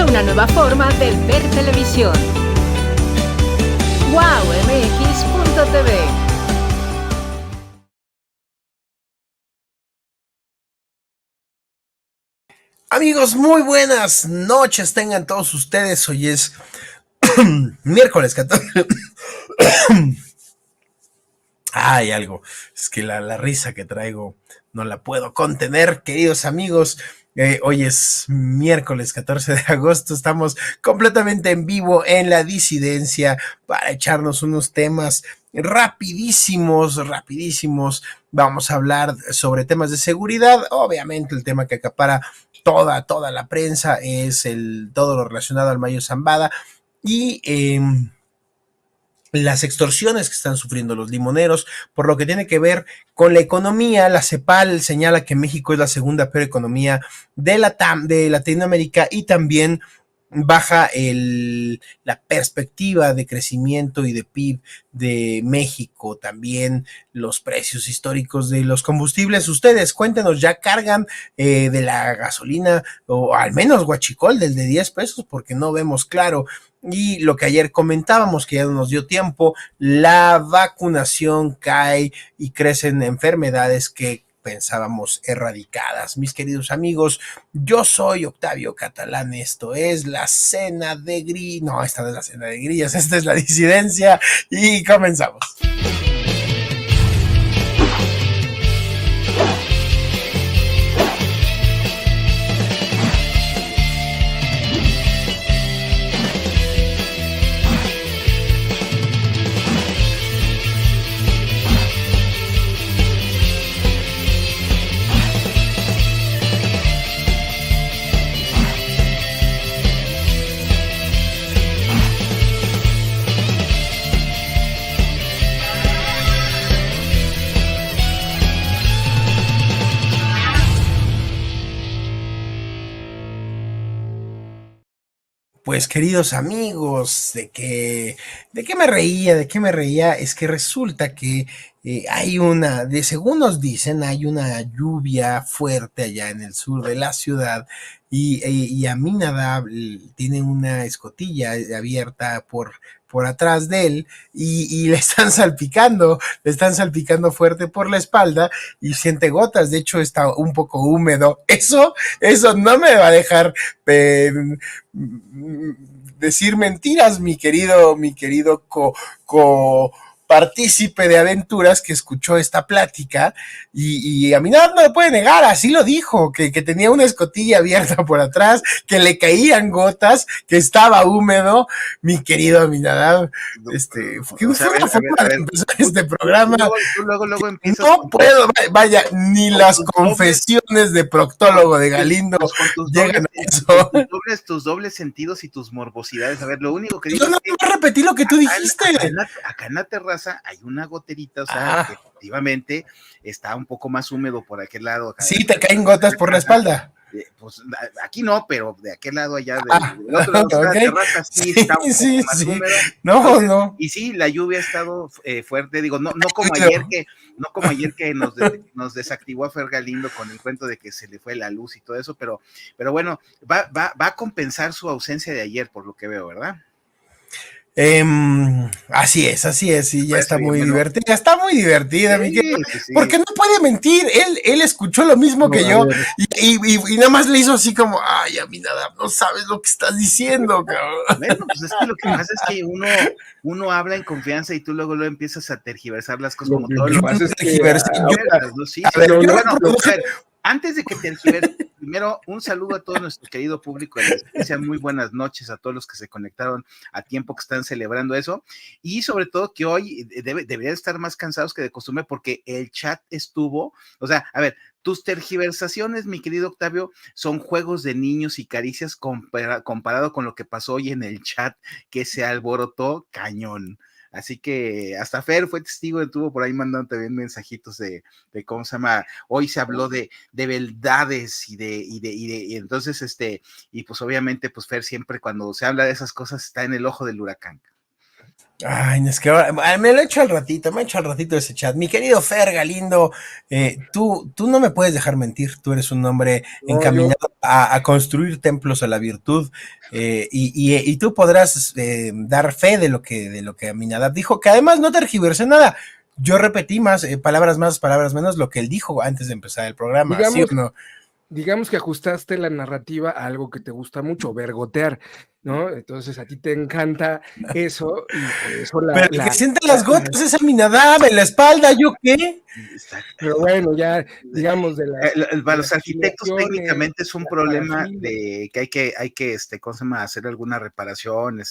una nueva forma de ver televisión. wowmx.tv. Amigos, muy buenas noches tengan todos ustedes. Hoy es miércoles 14. Hay algo, es que la risa que traigo no la puedo contener, queridos amigos. Hoy es miércoles 14 de agosto, estamos completamente en vivo en La Disidencia para echarnos unos temas rapidísimos. Vamos a hablar sobre temas de seguridad. Obviamente el tema que acapara toda la prensa es todo lo relacionado al Mayo Zambada y las extorsiones que están sufriendo los limoneros, por lo que tiene que ver con la economía. La CEPAL señala que México es la segunda peor economía de Latinoamérica y también baja la perspectiva de crecimiento y de PIB de México, también los precios históricos de los combustibles. Ustedes cuéntenos, ¿ya cargan de la gasolina o al menos guachicol del de 10 pesos? Porque no vemos claro. Y lo que ayer comentábamos, que ya no nos dio tiempo, la vacunación cae y crecen enfermedades que pensábamos erradicadas. Mis queridos amigos, yo soy Octavio Catalán, esto es la cena de grillas, no, esta no es la cena de grillas, esta es La Disidencia y comenzamos. Pues queridos amigos, ¿de qué me reía? Es que resulta que según nos dicen, hay una lluvia fuerte allá en el sur de la ciudad y Aminadab tiene una escotilla abierta por atrás de él y le están salpicando fuerte por la espalda y siente gotas. De hecho está un poco húmedo. Eso no me va a dejar decir mentiras, mi querido partícipe de aventuras que escuchó esta plática y a mí no lo puede negar, así lo dijo, que tenía una escotilla abierta por atrás, que le caían gotas, que estaba húmedo. Mi querido Aminadab, fue una forma de empezar este programa. Luego empiezas. No puedo, vaya, ni las confesiones de proctólogo de Galindo llegan a eso. Tus dobles sentidos y tus morbosidades. A ver, lo único que digo. Yo no te voy a repetir lo que tú dijiste. Acá en la terraza hay una goterita, o sea, que efectivamente está un poco más húmedo por aquel lado. Acá sí, te caen gotas por la espalda. Pues aquí no, pero de aquel lado allá, del otro lado de la terraza, sí está un poco más húmedo. Entonces, no. Y sí, la lluvia ha estado fuerte, digo, no como ayer que nos desactivó a Fer Galindo con el cuento de que se le fue la luz y todo eso, pero bueno, va a compensar su ausencia de ayer, por lo que veo, ¿verdad? Así es, y ya está muy divertida. Está muy divertida, mi querido, porque no puede mentir. Él escuchó lo mismo que yo y nada más le hizo así como, ay, Aminadab, no sabes lo que estás diciendo, cabrón. Bueno, pues es que lo que pasa es que uno habla en confianza y tú luego empiezas a tergiversar las cosas como todo lo que pasa es que antes de que tergiverse, primero un saludo a todo nuestro querido público de La Disidencia, muy buenas noches a todos los que se conectaron a tiempo, que están celebrando eso, y sobre todo que hoy deberían estar más cansados que de costumbre porque el chat estuvo, o sea, a ver, tus tergiversaciones, mi querido Octavio, son juegos de niños y caricias comparado con lo que pasó hoy en el chat, que se alborotó cañón. Así que hasta Fer fue testigo, estuvo por ahí mandando también mensajitos de cómo se llama, hoy se habló de beldades y entonces y pues obviamente pues Fer siempre cuando se habla de esas cosas está en el ojo del huracán. Ay, es que ahora, me lo he hecho al ratito, me he hecho al ratito ese chat. Mi querido Fer Galindo, tú no me puedes dejar mentir, tú eres un hombre No, yo, encaminado a construir templos a la virtud, y tú podrás dar fe de lo que Aminadab dijo, que además no tergiversé nada. Yo repetí más, palabras menos, lo que él dijo antes de empezar el programa, ¿sí o digamos, no? digamos que ajustaste la narrativa a algo que te gusta mucho, vergotear, ¿no? Entonces a ti te encanta eso y por eso Pero el que siente las gotas es Aminadab en la espalda, ¿yo qué? pero bueno, ya digamos Para de los las arquitectos afiliaciones, técnicamente es un las problema parafilas. de que ¿cómo se llama? Hacer alguna reparación,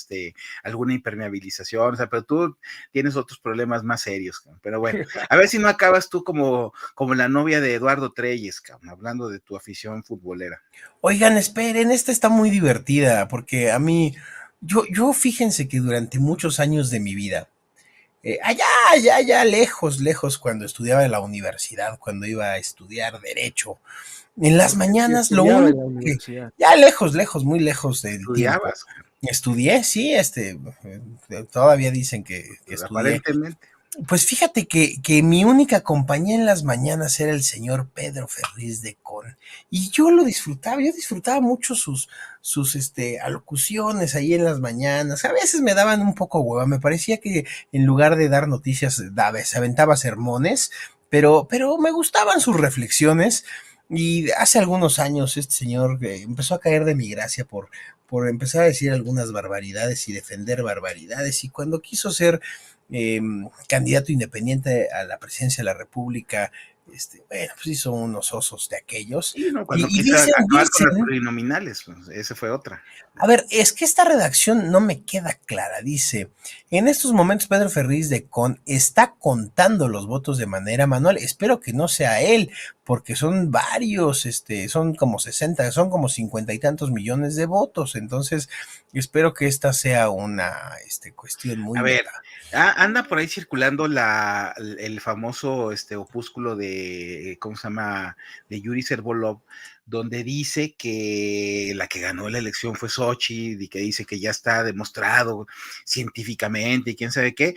alguna impermeabilización, o sea, pero tú tienes otros problemas más serios, cabrón. Pero bueno, a ver si no acabas tú como la novia de Eduardo Treyes, cabrón, hablando de tu afición futbolera. Oigan, esperen, esta está muy divertida, porque a mí, yo fíjense que durante muchos años de mi vida, allá, lejos, cuando estudiaba en la universidad, cuando iba a estudiar Derecho, en las Porque sí mañanas, lo estudiaba en único la que, universidad. ya lejos, muy lejos del tiempo, Estudiabas, estudié, sí, todavía dicen que pues, estudié. aparentemente. Pues fíjate que mi única compañía en las mañanas era el señor Pedro Ferriz de Con. Y yo disfrutaba mucho sus alocuciones ahí en las mañanas. A veces me daban un poco hueva, me parecía que en lugar de dar noticias, se aventaba sermones, pero me gustaban sus reflexiones. Y hace algunos años este señor empezó a caer de mi gracia por empezar a decir algunas barbaridades y defender barbaridades. Y cuando quiso ser candidato independiente a la presidencia de la República, bueno, pues hizo unos osos de aquellos. Y no, cuando Y quiso dicen, acabar con las dicen, plurinominales, pues, esa fue otra. a ver, es que esta redacción no me queda clara. Dice, en estos momentos Pedro Ferriz de Con está contando los votos de manera manual. Espero que no sea él, porque son varios, son como 60, son como 50 y tantos millones de votos. Entonces, espero que esta sea una cuestión muy A ver, nueva. anda por ahí circulando el famoso opúsculo de, ¿cómo se llama? De Yuri Servolov, donde dice que la que ganó la elección fue Xochitl y que dice que ya está demostrado científicamente y quién sabe qué.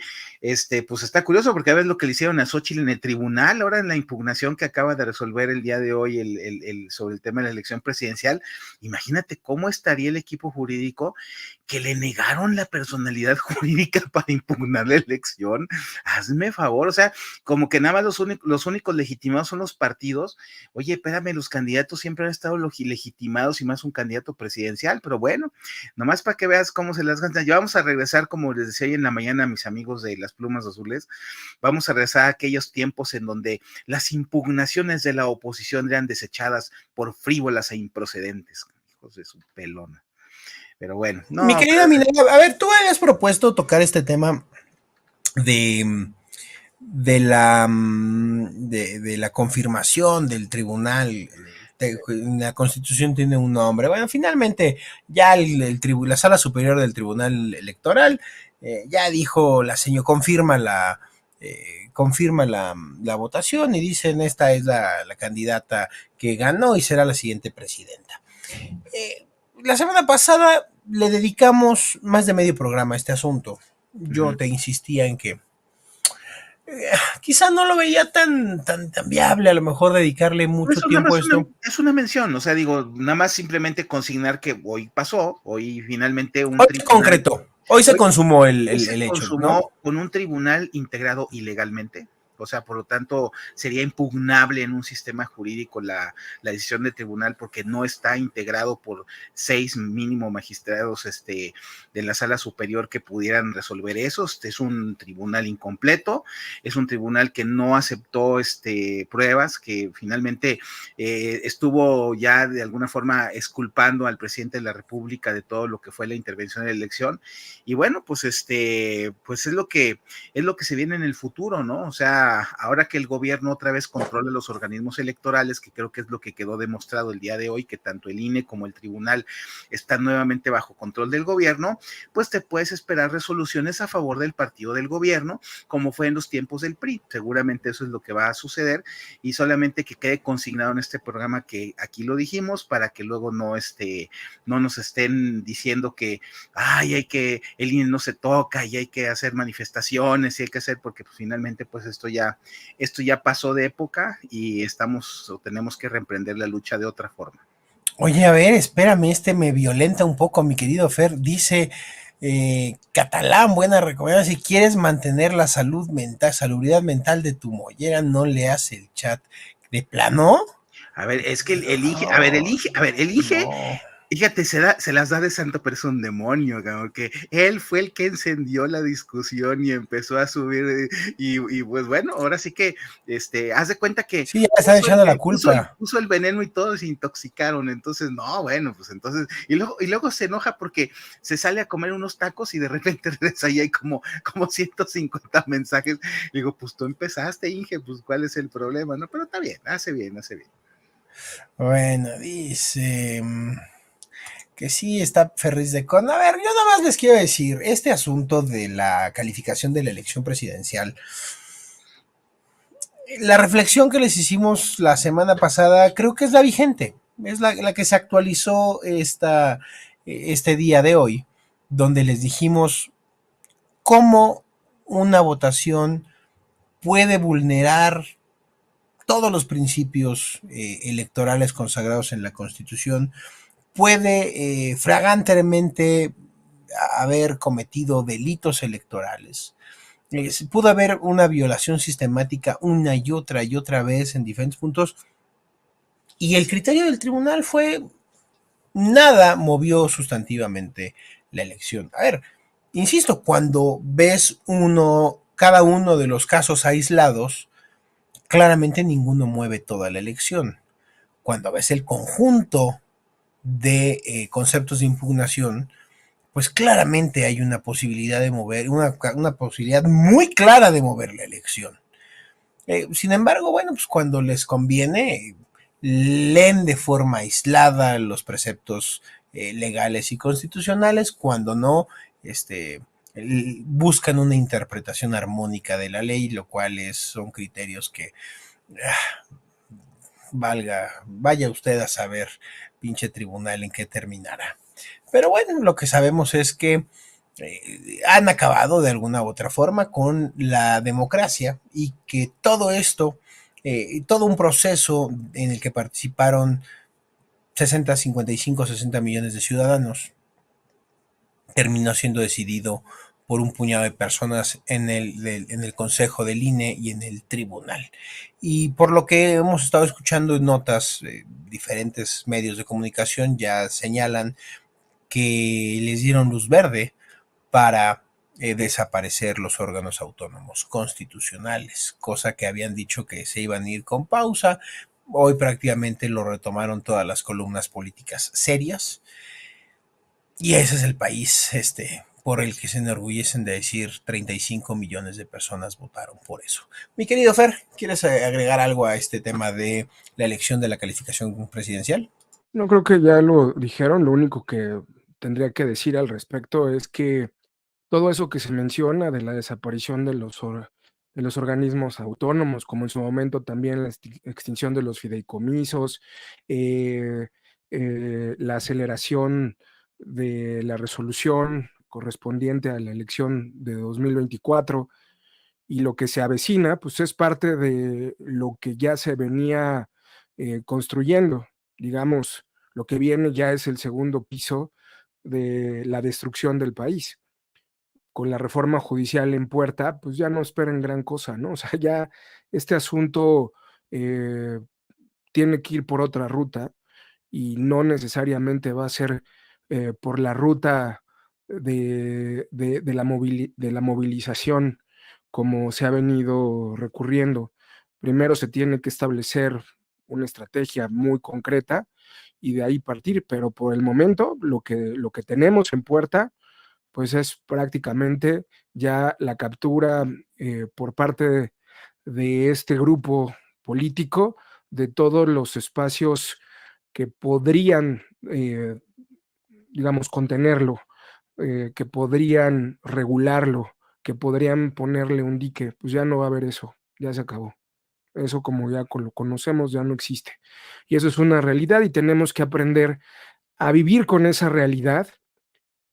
Pues está curioso porque a ver lo que le hicieron a Xochitl en el tribunal, ahora en la impugnación que acaba de resolver el día de hoy sobre el tema de la elección presidencial. Imagínate cómo estaría el equipo jurídico que le negaron la personalidad jurídica para impugnar la elección. Hazme favor, o sea, como que nada más los únicos legitimados son los partidos. Oye, espérame, los candidatos siempre han estado legitimados y más un candidato presidencial, pero bueno, nomás para que veas cómo se las ganan. Ya vamos a regresar, como les decía hoy en la mañana a mis amigos de las plumas azules, vamos a regresar a aquellos tiempos en donde las impugnaciones de la oposición eran desechadas por frívolas e improcedentes. Hijos de su pelona. Pero bueno, Mi no, querida Mina, a ver, tú habías propuesto tocar este tema de, de la confirmación del tribunal. La Constitución tiene un nombre. Bueno, finalmente ya la Sala Superior del Tribunal Electoral ya dijo, la señora confirma la votación y dicen esta es la candidata que ganó y será la siguiente presidenta. La semana pasada le dedicamos más de medio programa a este asunto. Yo te insistía en que quizá no lo veía tan viable, a lo mejor dedicarle mucho eso nada tiempo a más esto. es una mención, o sea, digo, nada más simplemente consignar que hoy pasó, hoy finalmente un Hoy se tribunal, concretó, hoy se hoy, consumó hoy se el hecho, ¿no? consumó con un tribunal integrado ilegalmente. O sea, por lo tanto, sería impugnable en un sistema jurídico la decisión del tribunal porque no está integrado por 6 mínimo magistrados de la sala superior que pudieran resolver eso. Es un tribunal incompleto, es un tribunal que no aceptó pruebas, que finalmente estuvo ya de alguna forma exculpando al presidente de la República de todo lo que fue la intervención en la elección. Y bueno, pues pues es lo que se viene en el futuro, ¿no? O sea, ahora que el gobierno otra vez controla los organismos electorales, que creo que es lo que quedó demostrado el día de hoy, que tanto el INE como el tribunal están nuevamente bajo control del gobierno, pues te puedes esperar resoluciones a favor del partido del gobierno, como fue en los tiempos del PRI. Seguramente eso es lo que va a suceder, y solamente que quede consignado en este programa que aquí lo dijimos, para que luego no nos estén diciendo que ay, el INE no se toca y hay que hacer manifestaciones y hay que hacer, porque pues, finalmente pues esto ya pasó de época y tenemos que reemprender la lucha de otra forma. Oye, a ver, espérame, me violenta un poco, mi querido Fer. Dice Catalán, buena recomendación. Si quieres mantener la salubridad mental de tu mollera, no leas el chat. ¿De plano? A ver, es que elige. No. Fíjate, se las da de santo, pero es un demonio, porque él fue el que encendió la discusión y empezó a subir, y pues bueno, ahora sí que, haz de cuenta que sí, ya están echando la culpa. Puso el veneno y todos se intoxicaron, entonces, no, bueno, pues entonces, y luego se enoja porque se sale a comer unos tacos y de repente regresa y hay como 150 mensajes. Digo, pues tú empezaste, Inge, pues ¿cuál es el problema? No, pero está bien, hace bien. Bueno, dice que sí está Ferris de Con. A ver, yo nada más les quiero decir, este asunto de la calificación de la elección presidencial, la reflexión que les hicimos la semana pasada creo que es la vigente, es la que se actualizó este día de hoy, donde les dijimos cómo una votación puede vulnerar todos los principios electorales consagrados en la Constitución, puede flagrantemente haber cometido delitos electorales. Pudo haber una violación sistemática una y otra vez en diferentes puntos, y el criterio del tribunal fue nada movió sustantivamente la elección. A ver, insisto, cuando ves cada uno de los casos aislados, claramente ninguno mueve toda la elección. Cuando ves el conjunto de conceptos de impugnación, pues claramente hay una posibilidad de mover, una posibilidad muy clara de mover la elección. Sin embargo, bueno, pues cuando les conviene, leen de forma aislada los preceptos legales y constitucionales, cuando no, buscan una interpretación armónica de la ley, lo cual son criterios que vaya usted a saber, pinche tribunal, en qué terminará. Pero bueno, lo que sabemos es que han acabado de alguna u otra forma con la democracia, y que todo esto, todo un proceso en el que participaron 60, 55, 60 millones de ciudadanos, terminó siendo decidido por un puñado de personas en el Consejo del INE y en el tribunal. Y por lo que hemos estado escuchando en notas, diferentes medios de comunicación ya señalan que les dieron luz verde para desaparecer los órganos autónomos constitucionales, cosa que habían dicho que se iban a ir con pausa. Hoy prácticamente lo retomaron todas las columnas políticas serias, y ese es el país por el que se enorgullecen de decir 35 millones de personas votaron por eso. Mi querido Fer, ¿quieres agregar algo a este tema de la elección de la calificación presidencial? No, creo que ya lo dijeron. Lo único que tendría que decir al respecto es que todo eso que se menciona de la desaparición de los organismos autónomos, como en su momento también la extinción de los fideicomisos, la aceleración de la resolución correspondiente a la elección de 2024 y lo que se avecina, pues es parte de lo que ya se venía construyendo. Digamos, lo que viene ya es el segundo piso de la destrucción del país. Con la reforma judicial en puerta, pues ya no esperen gran cosa, ¿no? O sea, ya este asunto tiene que ir por otra ruta, y no necesariamente va a ser por la ruta de la movilización como se ha venido recurriendo. Primero se tiene que establecer una estrategia muy concreta y de ahí partir, pero por el momento lo que tenemos en puerta pues es prácticamente ya la captura por parte de este grupo político, de todos los espacios que podrían, digamos, contenerlo, que podrían regularlo, que podrían ponerle un dique, pues ya no va a haber eso, ya se acabó. Eso, como ya lo conocemos, ya no existe. Y eso es una realidad y tenemos que aprender a vivir con esa realidad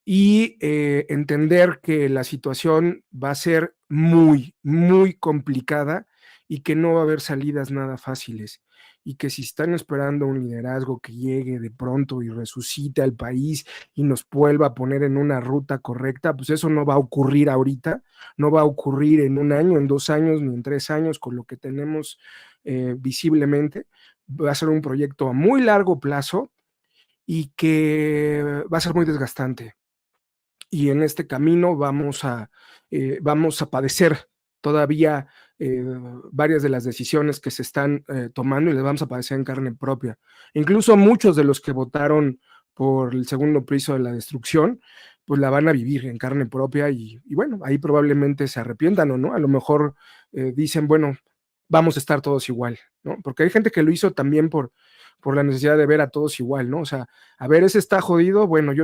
y entender que la situación va a ser muy, muy complicada y que no va a haber salidas nada fáciles. Y que si están esperando un liderazgo que llegue de pronto y resucite al país y nos vuelva a poner en una ruta correcta, pues eso no va a ocurrir ahorita, no va a ocurrir en 1 año, en 2 años, ni en 3 años, con lo que tenemos visiblemente. Va a ser un proyecto a muy largo plazo y que va a ser muy desgastante. Y en este camino vamos a padecer todavía varias de las decisiones que se están tomando y las vamos a padecer en carne propia. Incluso muchos de los que votaron por el segundo piso de la destrucción, pues la van a vivir en carne propia y bueno, ahí probablemente se arrepientan o no, a lo mejor dicen, bueno, vamos a estar todos igual, ¿no? Porque hay gente que lo hizo también por la necesidad de ver a todos igual, ¿no? O sea, a ver, ese está jodido, bueno, yo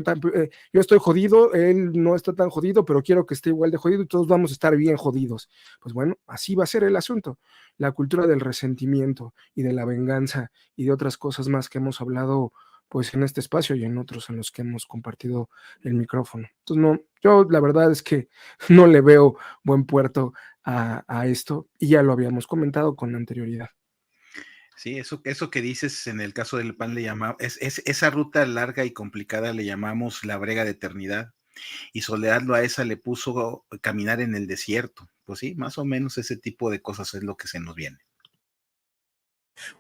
estoy jodido, él no está tan jodido, pero quiero que esté igual de jodido y todos vamos a estar bien jodidos. Pues bueno, así va a ser el asunto. La cultura del resentimiento y de la venganza y de otras cosas más que hemos hablado pues en este espacio y en otros en los que hemos compartido el micrófono. Entonces, no, yo la verdad es que no le veo buen puerto a esto y ya lo habíamos comentado con anterioridad. Sí, eso que dices en el caso del PAN le llamamos, esa ruta larga y complicada le llamamos la brega de eternidad, y Soledad Loaesa le puso caminar en el desierto. Pues sí, más o menos ese tipo de cosas es lo que se nos viene.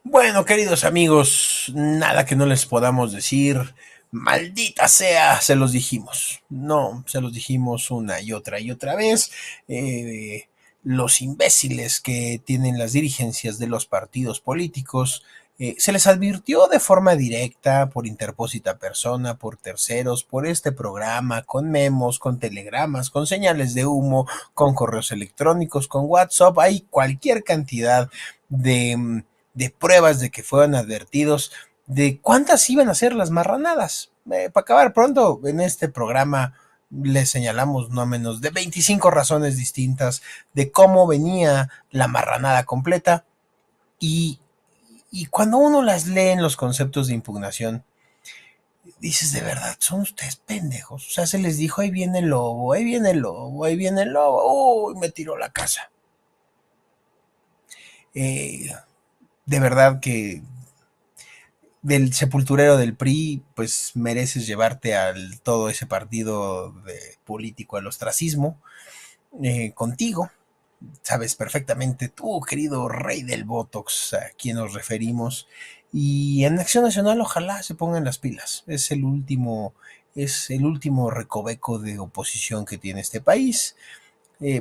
Bueno, queridos amigos, nada que no les podamos decir. Maldita sea, se los dijimos. No, se los dijimos una y otra vez. Los imbéciles que tienen las dirigencias de los partidos políticos, se les advirtió de forma directa, por interpósita persona, por terceros, por este programa, con memos, con telegramas, con señales de humo, con correos electrónicos, con WhatsApp. Hay cualquier cantidad de pruebas de que fueron advertidos de cuántas iban a ser las marranadas. Para acabar pronto, en este programa les señalamos no menos de 25 razones distintas de cómo venía la marranada completa, y cuando uno las lee en los conceptos de impugnación, dices, de verdad, son ustedes pendejos. O sea, se les dijo, ahí viene el lobo, ahí viene el lobo, ahí viene el lobo, uy, me tiró la casa. De verdad que del sepulturero del PRI, pues mereces llevarte al todo ese partido político al ostracismo contigo. Sabes perfectamente tú, querido rey del Botox, a quién nos referimos. Y en Acción Nacional ojalá se pongan las pilas. Es el último recoveco de oposición que tiene este país.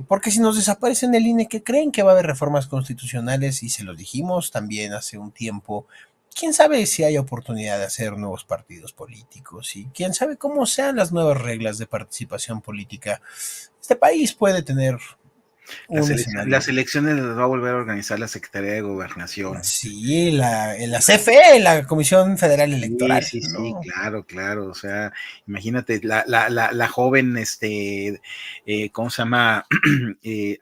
Porque si nos desaparecen el INE, que creen que va a haber reformas constitucionales, y se los dijimos también hace un tiempo, quién sabe si hay oportunidad de hacer nuevos partidos políticos, y quién sabe cómo sean las nuevas reglas de participación política. Este país puede tener las elecciones las va a volver a organizar la Secretaría de Gobernación. Sí, la CFE, la Comisión Federal Electoral. Sí, ¿no? Claro. O sea, imagínate, la joven, ¿cómo se llama?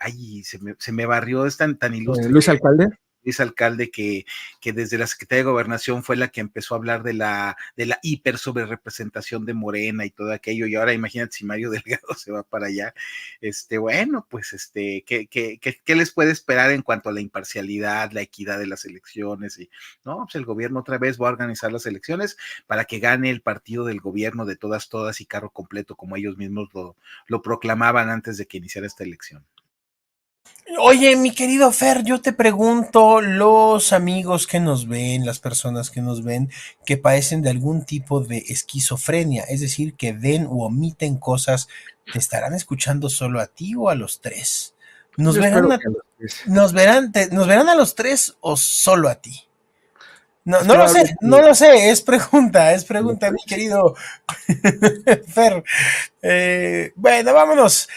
Ay, se me barrió, es tan ilustre. Luis Alcalde. Luis Alcalde, que desde la Secretaría de Gobernación fue la que empezó a hablar de la hiper sobrerepresentación de Morena y todo aquello, y ahora imagínate si Mario Delgado se va para allá. Bueno, pues ¿qué les puede esperar en cuanto a la imparcialidad, la equidad de las elecciones? Y no, pues el gobierno otra vez va a organizar las elecciones para que gane el partido del gobierno de todas y carro completo, como ellos mismos lo proclamaban antes de que iniciara esta elección. Oye, mi querido Fer, yo te pregunto, los amigos que nos ven, las personas que nos ven, que padecen de algún tipo de esquizofrenia, es decir, que ven u omiten cosas, ¿te estarán escuchando solo a ti o a los tres? ¿Nos verán a los tres o solo a ti? No lo sé, es pregunta, mi querido Fer. Bueno, vámonos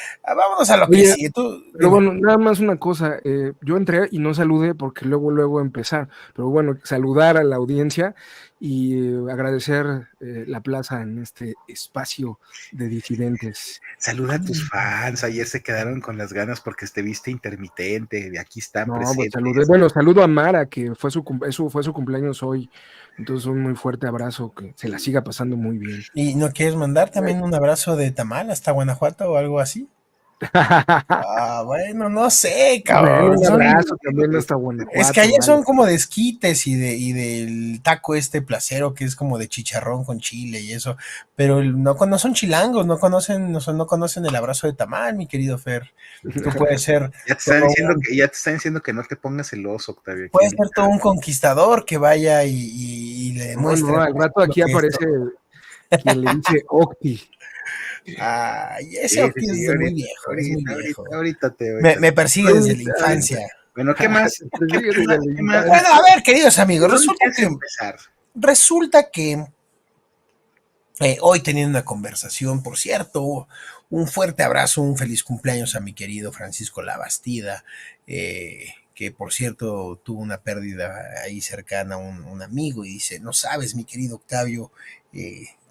a lo que Oye, sigue. Tú, pero bueno, nada más una cosa, yo entré y no saludé porque luego empezar, pero bueno, saludar a la audiencia y agradecer la plaza en este espacio de disidentes. Saluda a tus fans, ayer se quedaron con las ganas porque te viste intermitente, de aquí están No, pues presentes. saludo a Mara, que fue fue su cumpleaños hoy, entonces un muy fuerte abrazo, que se la siga pasando muy bien. ¿Y no quieres mandar también un abrazo de tamal hasta Guanajuato o algo así? Bueno, no sé, Bueno, cabrón. un abrazo también hasta Es que Guanajuato, ayer vale. son como de esquites y del taco placero que es como de chicharrón con chile y eso, pero no son chilangos, no conocen el abrazo de tamal, mi querido Fer. Tú puedes ser todo Ya te están diciendo que no te pongas celoso, Octavio. Aquí puedes ser todo un conquistador que vaya y le demuestre No, al rato lo aquí que es aparece quien le dice Octi. Ay, ese Sí, sí, Octi es sí, de muy viejo, es muy viejo. Me persigue desde la infancia. Bueno, ¿qué más? ¿Qué más? Bueno, a ver, queridos amigos, ¿Dónde quieres empezar? resulta que hoy teniendo una conversación, por cierto, un fuerte abrazo, un feliz cumpleaños a mi querido Francisco Labastida, que por cierto tuvo una pérdida ahí cercana a un amigo y dice, no sabes, mi querido Octavio,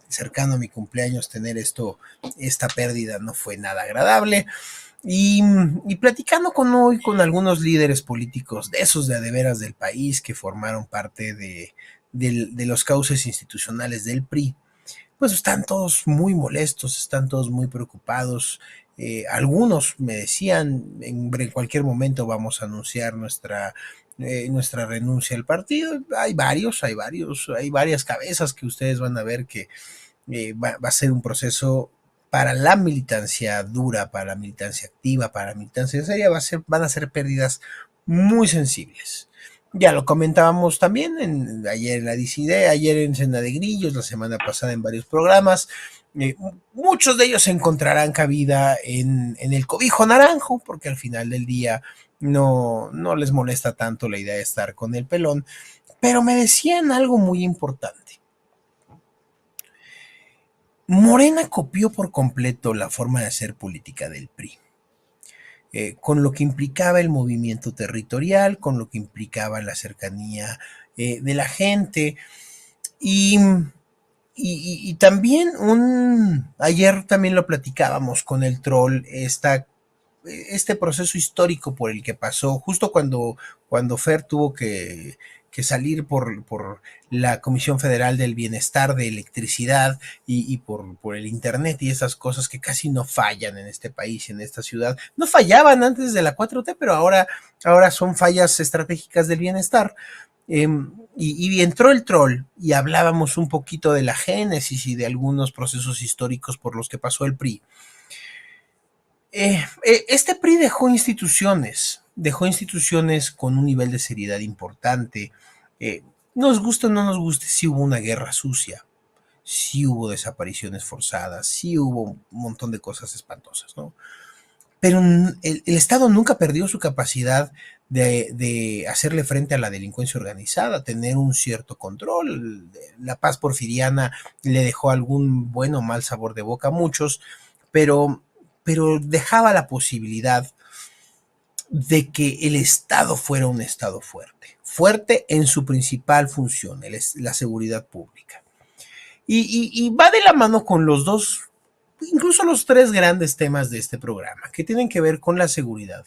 cercano a mi cumpleaños tener esta pérdida no fue nada agradable. Y platicando hoy con algunos líderes políticos de esos de veras del país que formaron parte de los cauces institucionales del PRI, pues están todos muy molestos, están todos muy preocupados. Algunos me decían, en cualquier momento vamos a anunciar nuestra renuncia al partido. Hay varias cabezas que ustedes van a ver que va a ser un proceso para la militancia dura, para la militancia activa, para la militancia seria, van a ser pérdidas muy sensibles. Ya lo comentábamos también ayer en la DCD, ayer en Cena de Grillos, la semana pasada en varios programas. Muchos de ellos encontrarán cabida en el cobijo naranjo, porque al final del día no les molesta tanto la idea de estar con el pelón, pero me decían algo muy importante. Morena copió por completo la forma de hacer política del PRI. Con lo que implicaba el movimiento territorial, con lo que implicaba la cercanía de la gente. Y también ayer también lo platicábamos con el troll, este proceso histórico por el que pasó, justo cuando Fer tuvo que salir por la Comisión Federal del Bienestar de Electricidad y por el Internet y esas cosas que casi no fallan en este país, en esta ciudad. No fallaban antes de la 4T, pero ahora son fallas estratégicas del bienestar. Y entró el troll y hablábamos un poquito de la génesis y de algunos procesos históricos por los que pasó el PRI. Este PRI dejó instituciones con un nivel de seriedad importante. Nos guste o no nos guste, sí hubo una guerra sucia, sí hubo desapariciones forzadas, sí hubo un montón de cosas espantosas, ¿no? Pero el Estado nunca perdió su capacidad de hacerle frente a la delincuencia organizada, tener un cierto control. La paz porfiriana le dejó algún buen o mal sabor de boca a muchos, pero dejaba la posibilidad de que el Estado fuera un Estado fuerte en su principal función, la seguridad pública. Y va de la mano con los dos, incluso los tres grandes temas de este programa, que tienen que ver con la seguridad,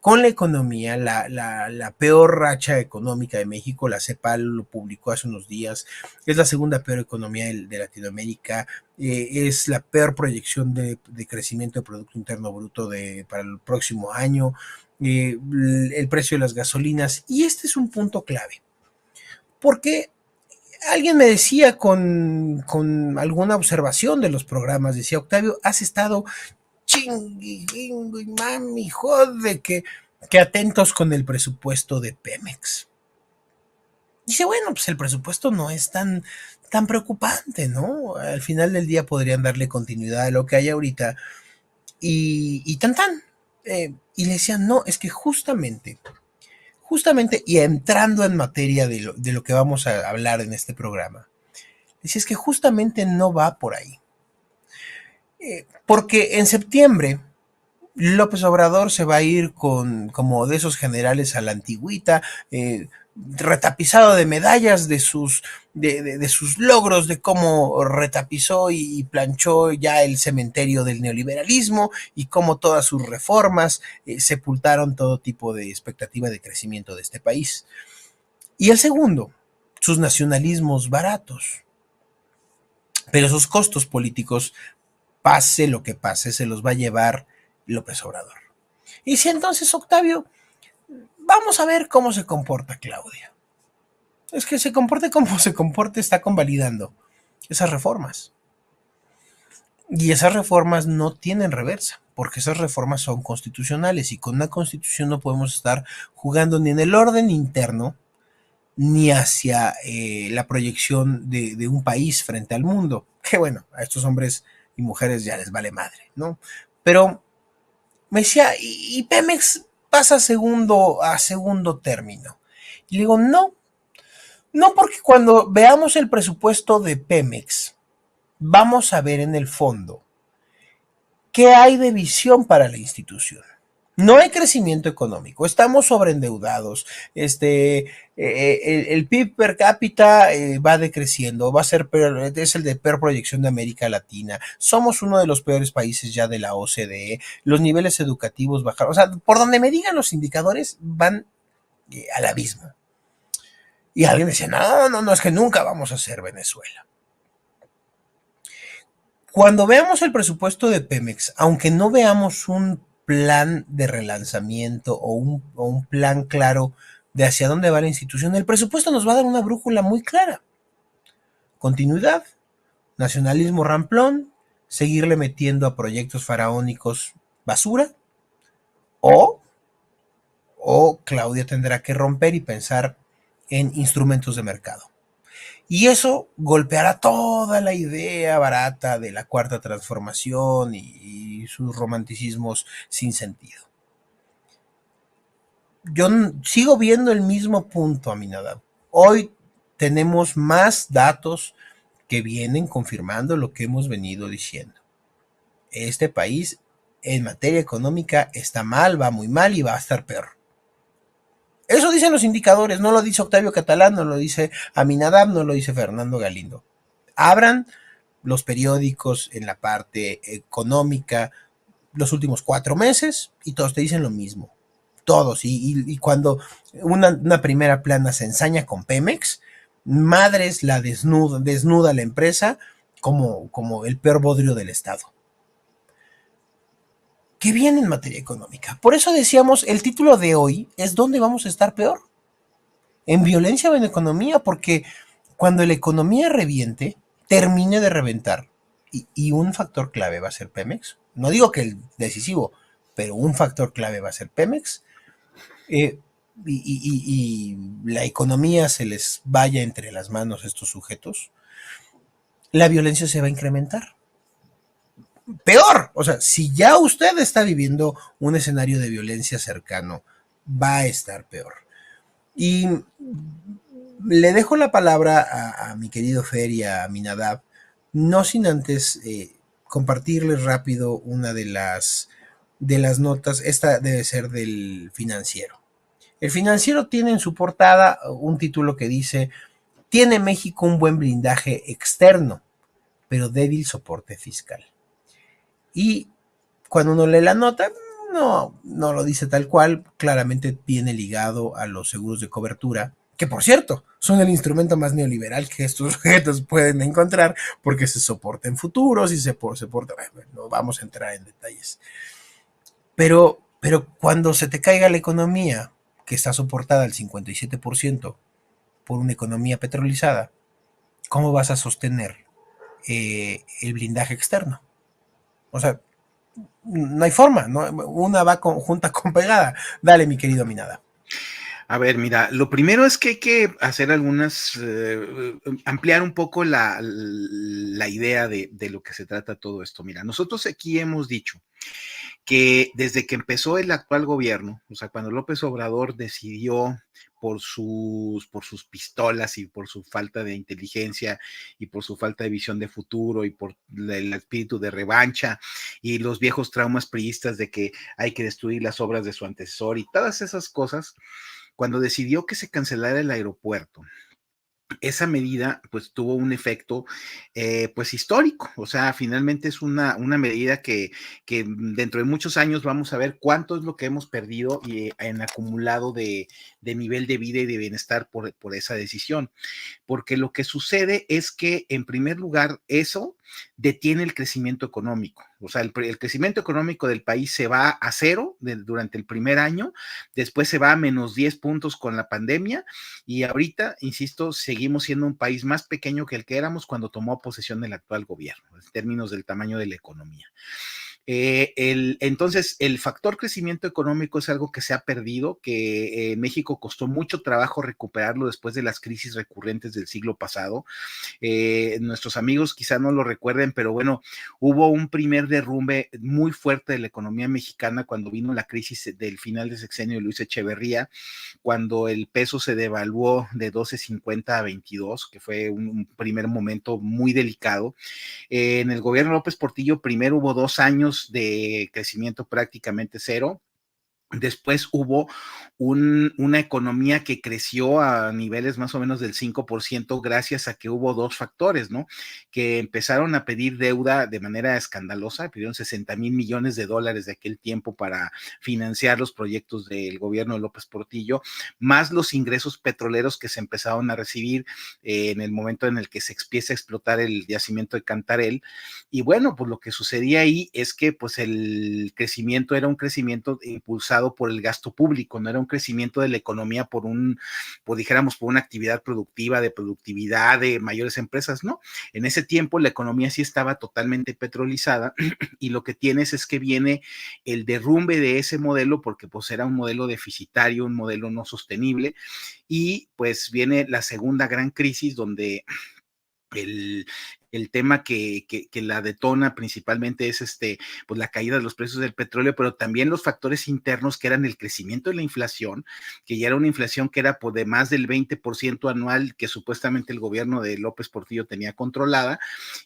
con la economía, la peor racha económica de México. La CEPAL lo publicó hace unos días, es la segunda peor economía de Latinoamérica, es la peor proyección de crecimiento de Producto Interno Bruto para el próximo año, el precio de las gasolinas, y este es un punto clave, porque alguien me decía con alguna observación de los programas, decía, Octavio, has estado chingui, mami, jode, que atentos con el presupuesto de Pemex. Dice, bueno, pues el presupuesto no es tan preocupante, ¿no? Al final del día podrían darle continuidad a lo que hay ahorita y tan. Y le decían, no, es que justamente, y entrando en materia de lo que vamos a hablar en este programa, decía, es que justamente no va por ahí. Porque en septiembre López Obrador se va a ir con como de esos generales a la antigüita, retapizado de medallas de sus logros, de cómo retapizó y planchó ya el cementerio del neoliberalismo y cómo todas sus reformas sepultaron todo tipo de expectativa de crecimiento de este país. Y el segundo, sus nacionalismos baratos, pero sus costos políticos, pase lo que pase, se los va a llevar López Obrador. Y si entonces, Octavio, vamos a ver cómo se comporta Claudia. Es que se comporte como se comporte, está convalidando esas reformas. Y esas reformas no tienen reversa, porque esas reformas son constitucionales y con una constitución no podemos estar jugando ni en el orden interno ni hacia la proyección de un país frente al mundo. Que bueno, a estos hombres y mujeres ya les vale madre, ¿no? Pero me decía, y Pemex pasa a segundo término. Y le digo, no, porque cuando veamos el presupuesto de Pemex, vamos a ver en el fondo qué hay de visión para la institución. No hay crecimiento económico, estamos sobreendeudados, el PIB per cápita va decreciendo, va a ser peor, es el de peor proyección de América Latina, somos uno de los peores países ya de la OCDE, los niveles educativos bajaron, o sea, por donde me digan los indicadores van al abismo. Y alguien decía, no, es que nunca vamos a ser Venezuela. Cuando veamos el presupuesto de Pemex, aunque no veamos un plan de relanzamiento o un plan claro de hacia dónde va la institución, el presupuesto nos va a dar una brújula muy clara. Continuidad, nacionalismo ramplón, seguirle metiendo a proyectos faraónicos basura, o Claudia tendrá que romper y pensar en instrumentos de mercado. Y eso golpeará toda la idea barata de la cuarta transformación y sus romanticismos sin sentido. Yo sigo viendo el mismo punto, Aminadab. Hoy tenemos más datos que vienen confirmando lo que hemos venido diciendo. Este país en materia económica está mal, va muy mal y va a estar peor. Eso dicen los indicadores, no lo dice Octavio Catalán, no lo dice Aminadab, no lo dice Fernando Galindo. Abran los periódicos en la parte económica los últimos 4 meses y todos te dicen lo mismo. Todos. Y cuando una primera plana se ensaña con Pemex, madres la desnuda la empresa como el peor bodrio del Estado. ¿Qué viene en materia económica? Por eso decíamos, el título de hoy es ¿dónde vamos a estar peor? ¿En violencia o en economía? Porque cuando la economía reviente, termine de reventar, y un factor clave va a ser Pemex, no digo que el decisivo, pero un factor clave va a ser Pemex, y la economía se les vaya entre las manos a estos sujetos, la violencia se va a incrementar. Peor, o sea, si ya usted está viviendo un escenario de violencia cercano, va a estar peor. Y le dejo la palabra a mi querido Fer y a Aminadab, no sin antes compartirles rápido una de las notas. Esta debe ser del Financiero. El Financiero tiene en su portada un título que dice: tiene México un buen blindaje externo, pero débil soporte fiscal. Y cuando uno lee la nota, no lo dice tal cual, claramente viene ligado a los seguros de cobertura, que por cierto, son el instrumento más neoliberal que estos sujetos pueden encontrar, porque se soportan futuros y se soporta, bueno, no vamos a entrar en detalles. Pero cuando se te caiga la economía, que está soportada al 57% por una economía petrolizada, ¿cómo vas a sostener el blindaje externo? O sea, no hay forma, ¿no? Una va junta con pegada. Dale, mi querido Aminadab. A ver, mira, lo primero es que hay que hacer ampliar un poco la idea de lo que se trata todo esto. Mira, nosotros aquí hemos dicho que desde que empezó el actual gobierno, o sea, cuando López Obrador decidió por sus pistolas y por su falta de inteligencia y por su falta de visión de futuro y por el espíritu de revancha y los viejos traumas priistas de que hay que destruir las obras de su antecesor y todas esas cosas, cuando decidió que se cancelara el aeropuerto, esa medida pues tuvo un efecto pues histórico, o sea, finalmente es una medida que dentro de muchos años vamos a ver cuánto es lo que hemos perdido en acumulado de nivel de vida y de bienestar por esa decisión, porque lo que sucede es que en primer lugar eso detiene el crecimiento económico, o sea, el crecimiento económico del país se va a cero durante el primer año, después se va a menos 10 puntos con la pandemia y ahorita, insisto, seguimos siendo un país más pequeño que el que éramos cuando tomó posesión del actual gobierno, en términos del tamaño de la economía. Entonces, el factor crecimiento económico es algo que se ha perdido, que México costó mucho trabajo recuperarlo después de las crisis recurrentes del siglo pasado. Nuestros amigos quizá no lo recuerden, pero bueno, hubo un primer derrumbe muy fuerte de la economía mexicana cuando vino la crisis del final de sexenio de Luis Echeverría, cuando el peso se devaluó de 12.50 a 22, que fue un primer momento muy delicado. En el gobierno de López Portillo primero hubo 2 años de crecimiento prácticamente cero. Después hubo una economía que creció a niveles más o menos del 5% gracias a que hubo dos factores, ¿no? Que empezaron a pedir deuda de manera escandalosa, pidieron 60,000 millones de dólares de aquel tiempo para financiar los proyectos del gobierno de López Portillo, más los ingresos petroleros que se empezaron a recibir en el momento en el que se empieza a explotar el yacimiento de Cantarell. Y bueno, pues lo que sucedía ahí es que pues el crecimiento era un crecimiento impulsado por el gasto público, no era un crecimiento de la economía dijéramos, por una actividad productiva, de productividad, de mayores empresas, no. En ese tiempo la economía sí estaba totalmente petrolizada y lo que tienes es que viene el derrumbe de ese modelo porque pues era un modelo deficitario, un modelo no sostenible y pues viene la segunda gran crisis donde el tema que la detona principalmente es pues la caída de los precios del petróleo, pero también los factores internos que eran el crecimiento de la inflación, que ya era una inflación que era de más del 20% anual que supuestamente el gobierno de López Portillo tenía controlada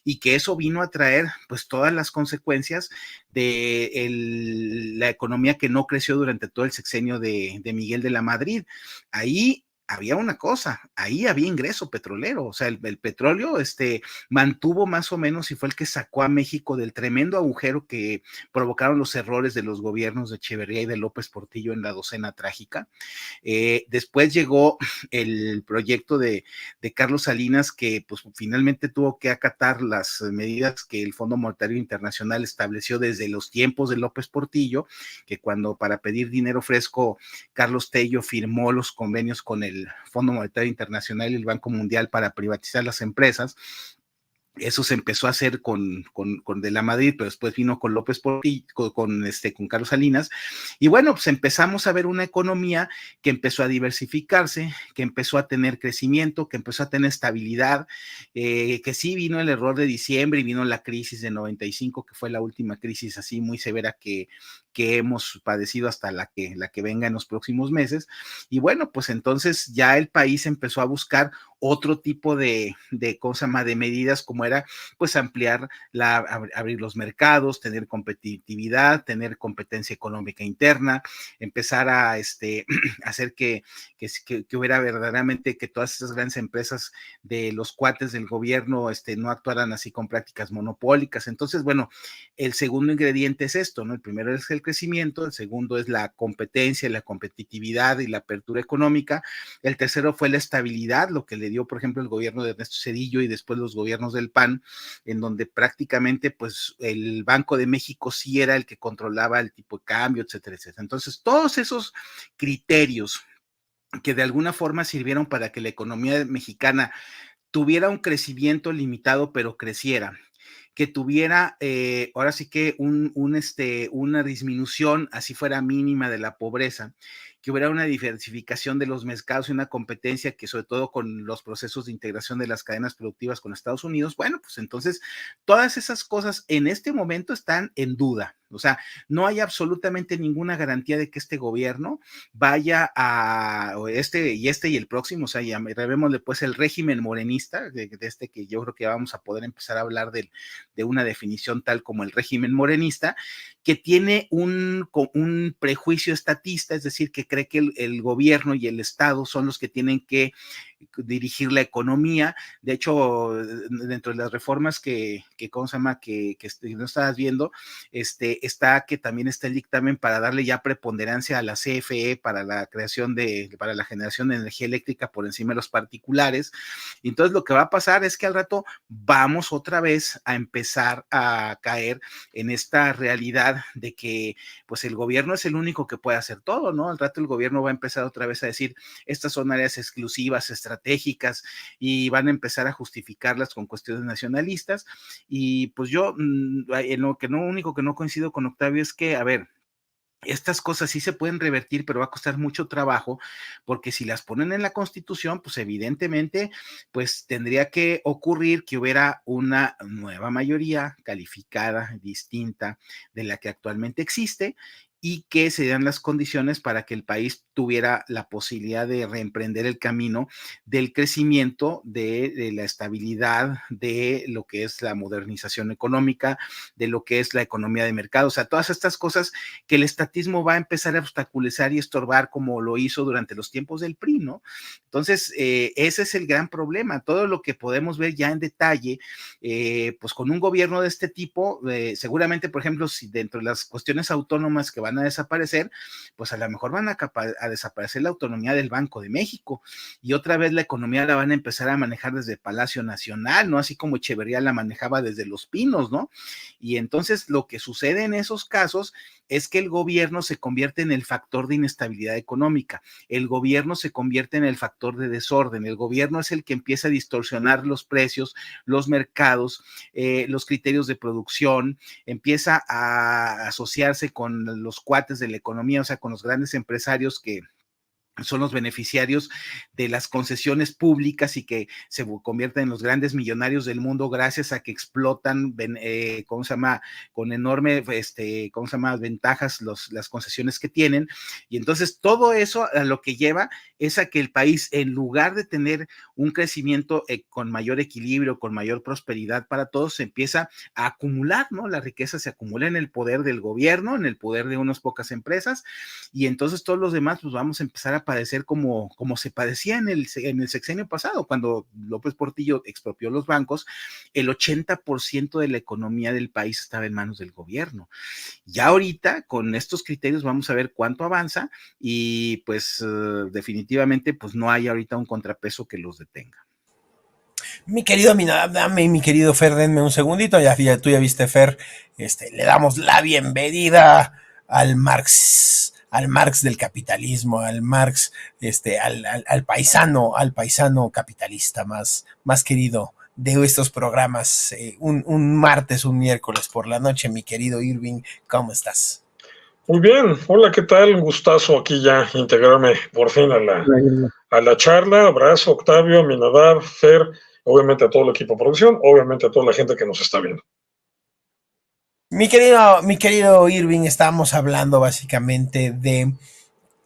y que eso vino a traer pues todas las consecuencias de la economía que no creció durante todo el sexenio de Miguel de la Madrid. Ahí había una cosa, ahí había ingreso petrolero, o sea, el petróleo mantuvo más o menos y fue el que sacó a México del tremendo agujero que provocaron los errores de los gobiernos de Echeverría y de López Portillo en la docena trágica. Después llegó el proyecto de Carlos Salinas, que pues finalmente tuvo que acatar las medidas que el Fondo Monetario Internacional estableció desde los tiempos de López Portillo, que cuando para pedir dinero fresco, Carlos Tello firmó los convenios con el Fondo Monetario Internacional y el Banco Mundial para privatizar las empresas. Eso se empezó a hacer con De la Madrid, pero después vino con López Portillo, con Carlos Salinas. Y bueno, pues empezamos a ver una economía que empezó a diversificarse, que empezó a tener crecimiento, que empezó a tener estabilidad, que sí vino el error de diciembre y vino la crisis de 95, que fue la última crisis así muy severa que hemos padecido hasta la que venga en los próximos meses. Y bueno, pues entonces ya el país empezó a buscar otro tipo de medidas, como era pues ampliar, abrir los mercados, tener competitividad, tener competencia económica interna, empezar a hacer que hubiera verdaderamente que todas esas grandes empresas de los cuates del gobierno no actuaran así con prácticas monopólicas. Entonces, bueno, el segundo ingrediente es esto, ¿no? El primero es el crecimiento, el segundo es la competencia, la competitividad y la apertura económica, el tercero fue la estabilidad, lo que le dio, por ejemplo, el gobierno de Ernesto Zedillo y después los gobiernos del PAN, en donde prácticamente pues el Banco de México sí era el que controlaba el tipo de cambio, etcétera, etcétera. Entonces, todos esos criterios que de alguna forma sirvieron para que la economía mexicana tuviera un crecimiento limitado, pero creciera, que tuviera ahora sí que una disminución, así fuera mínima, de la pobreza, que hubiera una diversificación de los mercados y una competencia que sobre todo con los procesos de integración de las cadenas productivas con Estados Unidos, bueno, pues entonces todas esas cosas en este momento están en duda. O sea, no hay absolutamente ninguna garantía de que este gobierno vaya a y el próximo, o sea, llamémosle pues el régimen morenista, de este que yo creo que vamos a poder empezar a hablar de una definición tal como el régimen morenista, que tiene un prejuicio estatista, es decir, que cree que el gobierno y el Estado son los que tienen que dirigir la economía. De hecho, dentro de las reformas ¿cómo se llama? Que no estabas viendo, está que también está el dictamen para darle ya preponderancia a la CFE para la creación para la generación de energía eléctrica por encima de los particulares. Y entonces lo que va a pasar es que al rato vamos otra vez a empezar a caer en esta realidad de que pues el gobierno es el único que puede hacer todo, ¿no? Al rato el gobierno va a empezar otra vez a decir, estas son áreas exclusivas, estratégicas, y van a empezar a justificarlas con cuestiones nacionalistas. Y pues yo, en lo único que no coincido con Octavio es que, a ver, estas cosas sí se pueden revertir, pero va a costar mucho trabajo, porque si las ponen en la Constitución, pues evidentemente, pues tendría que ocurrir que hubiera una nueva mayoría calificada, distinta de la que actualmente existe, y que se dan las condiciones para que el país tuviera la posibilidad de reemprender el camino del crecimiento, de la estabilidad, de lo que es la modernización económica, de lo que es la economía de mercado, o sea, todas estas cosas que el estatismo va a empezar a obstaculizar y estorbar como lo hizo durante los tiempos del PRI, ¿no? Entonces, ese es el gran problema. Todo lo que podemos ver ya en detalle, pues con un gobierno de este tipo, seguramente, por ejemplo, si dentro de las cuestiones autónomas que van a desaparecer, pues a lo mejor van a desaparecer la autonomía del Banco de México, y otra vez la economía la van a empezar a manejar desde Palacio Nacional, ¿no? Así como Echeverría la manejaba desde Los Pinos, ¿no? Y entonces lo que sucede en esos casos es que el gobierno se convierte en el factor de inestabilidad económica, el gobierno se convierte en el factor de desorden, el gobierno es el que empieza a distorsionar los precios, los mercados, los criterios de producción, empieza a asociarse con los cuates de la economía, o sea, con los grandes empresarios que son los beneficiarios de las concesiones públicas y que se convierten en los grandes millonarios del mundo gracias a que explotan, ¿cómo se llama? Con enorme, ¿cómo se llama? Ventajas las concesiones que tienen. Y entonces todo eso a lo que lleva es a que el país, en lugar de tener un crecimiento con mayor equilibrio, con mayor prosperidad para todos, se empieza a acumular, ¿no? La riqueza se acumula en el poder del gobierno, en el poder de unas pocas empresas, y entonces todos los demás pues vamos a empezar a padecer como se padecía en el sexenio pasado, cuando López Portillo expropió los bancos, el 80% de la economía del país estaba en manos del gobierno. Ya ahorita, con estos criterios, vamos a ver cuánto avanza, y pues definitivamente pues no hay ahorita un contrapeso que los detenga. Mi querido dame, mi querido Fer, denme un segundito, tú ya viste, Fer, le damos la bienvenida al Marx del capitalismo, al Marx, al paisano capitalista más querido de estos programas, un martes, un miércoles por la noche. Mi querido Irving, ¿cómo estás? Muy bien, hola, ¿qué tal? Un gustazo aquí ya integrarme por fin a la charla. Abrazo, Octavio, Minadab, Fer, obviamente a todo el equipo de producción, obviamente a toda la gente que nos está viendo. Mi querido Irving, estábamos hablando básicamente de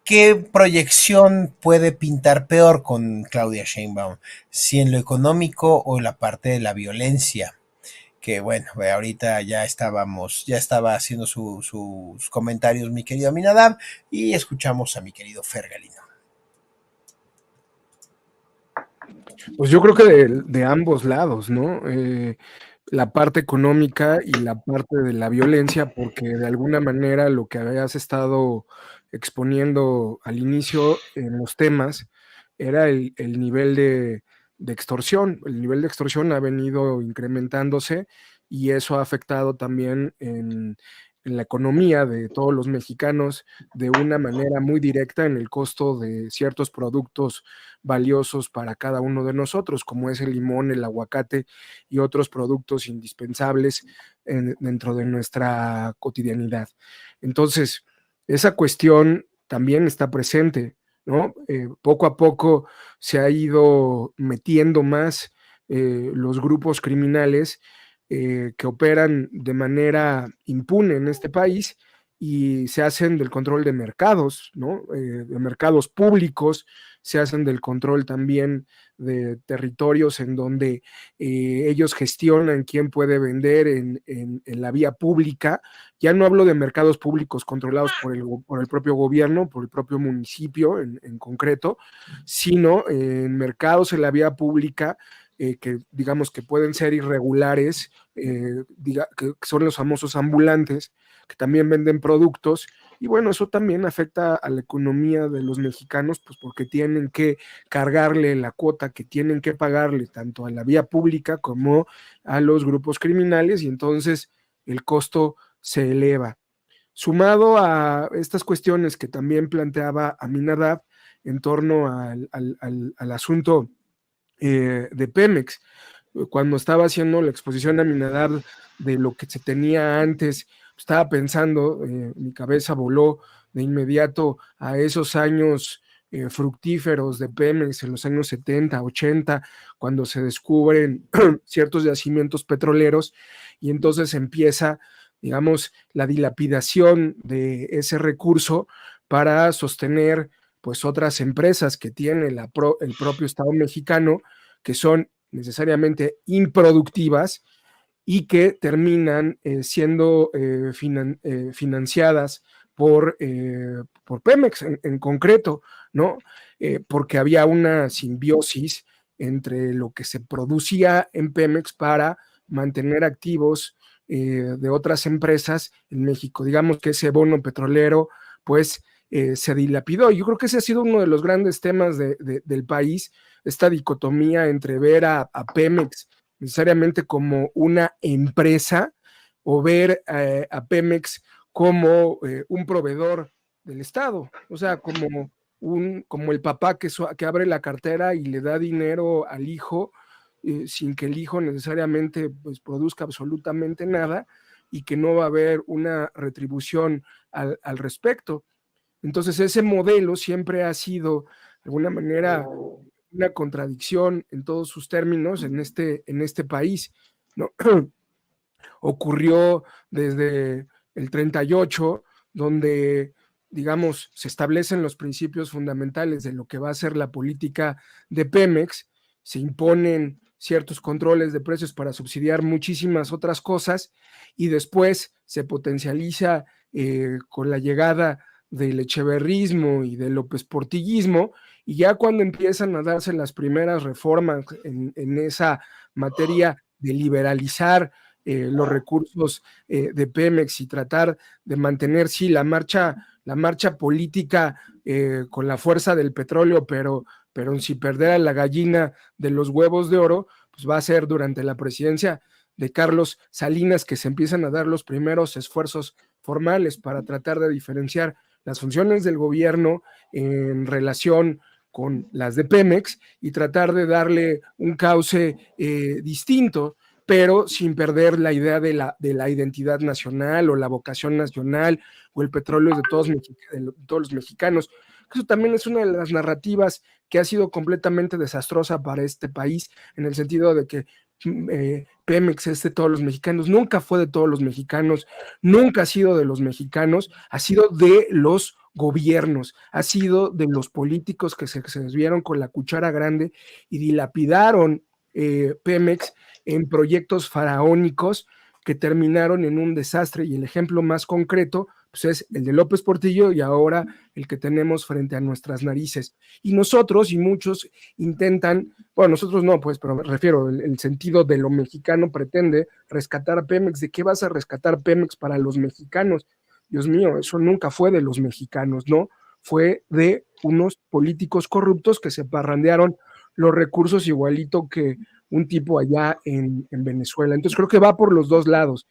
qué proyección puede pintar peor con Claudia Sheinbaum, si en lo económico o en la parte de la violencia. Que bueno, ahorita ya estaba haciendo sus comentarios mi querido Aminadab, y escuchamos a mi querido Fer Galindo. Pues yo creo que de ambos lados, ¿no? La parte económica y la parte de la violencia, porque de alguna manera lo que habías estado exponiendo al inicio en los temas era el nivel de extorsión. El nivel de extorsión ha venido incrementándose y eso ha afectado también en la economía de todos los mexicanos de una manera muy directa en el costo de ciertos productos valiosos para cada uno de nosotros, como es el limón, el aguacate y otros productos indispensables dentro de nuestra cotidianidad. Entonces, esa cuestión también está presente, ¿no? Poco a poco se ha ido metiendo más los grupos criminales que operan de manera impune en este país y se hacen del control de mercados, ¿no? De mercados públicos, se hacen del control también de territorios en donde ellos gestionan quién puede vender en la vía pública. Ya no hablo de mercados públicos controlados por el propio gobierno, por el propio municipio en concreto, sino en mercados en la vía pública que digamos que pueden ser irregulares, que son los famosos ambulantes, que también venden productos, y bueno, eso también afecta a la economía de los mexicanos, pues porque tienen que cargarle la cuota que tienen que pagarle tanto a la vía pública como a los grupos criminales, y entonces el costo se eleva. Sumado a estas cuestiones que también planteaba Aminadab en torno al asunto de Pemex, cuando estaba haciendo la exposición a Aminadab de lo que se tenía antes, estaba pensando, mi cabeza voló de inmediato a esos años fructíferos de Pemex en los años 70, 80, cuando se descubren ciertos yacimientos petroleros y entonces empieza, digamos, la dilapidación de ese recurso para sostener pues otras empresas que tiene el propio Estado mexicano, que son necesariamente improductivas y que terminan siendo financiadas por Pemex en concreto, ¿no? Porque había una simbiosis entre lo que se producía en Pemex para mantener activos de otras empresas en México. Digamos que ese bono petrolero, pues, se dilapidó. Yo creo que ese ha sido uno de los grandes temas del país, esta dicotomía entre ver a Pemex necesariamente como una empresa o ver a Pemex como un proveedor del Estado, o sea, como el papá que abre la cartera y le da dinero al hijo sin que el hijo necesariamente pues, produzca absolutamente nada y que no va a haber una retribución al respecto. Entonces ese modelo siempre ha sido de alguna manera una contradicción en todos sus términos en este país, ¿no? Ocurrió desde el 38, donde, digamos, se establecen los principios fundamentales de lo que va a ser la política de Pemex, se imponen ciertos controles de precios para subsidiar muchísimas otras cosas, y después se potencializa con la llegada del echeverrismo y del López Portillismo, y ya cuando empiezan a darse las primeras reformas en esa materia de liberalizar los recursos de Pemex y tratar de mantener, sí, la marcha política con la fuerza del petróleo, pero sin perder a la gallina de los huevos de oro, pues va a ser durante la presidencia de Carlos Salinas que se empiezan a dar los primeros esfuerzos formales para tratar de diferenciar las funciones del gobierno en relación con las de Pemex y tratar de darle un cauce distinto, pero sin perder la idea de la identidad nacional o la vocación nacional o el petróleo de todos los mexicanos. Eso también es una de las narrativas que ha sido completamente desastrosa para este país, en el sentido de que Pemex es de todos los mexicanos. Nunca fue de todos los mexicanos, nunca ha sido de los mexicanos, ha sido de los gobiernos, ha sido de los políticos que se vieron con la cuchara grande y dilapidaron Pemex en proyectos faraónicos que terminaron en un desastre, y el ejemplo más concreto pues es el de López Portillo y ahora el que tenemos frente a nuestras narices. Y nosotros y muchos intentan, bueno, nosotros no, pues, pero me refiero, el sentido de lo mexicano pretende rescatar a Pemex. ¿De qué vas a rescatar Pemex para los mexicanos? Dios mío, eso nunca fue de los mexicanos, ¿no? Fue de unos políticos corruptos que se parrandearon los recursos igualito que un tipo allá en Venezuela. Entonces creo que va por los dos lados.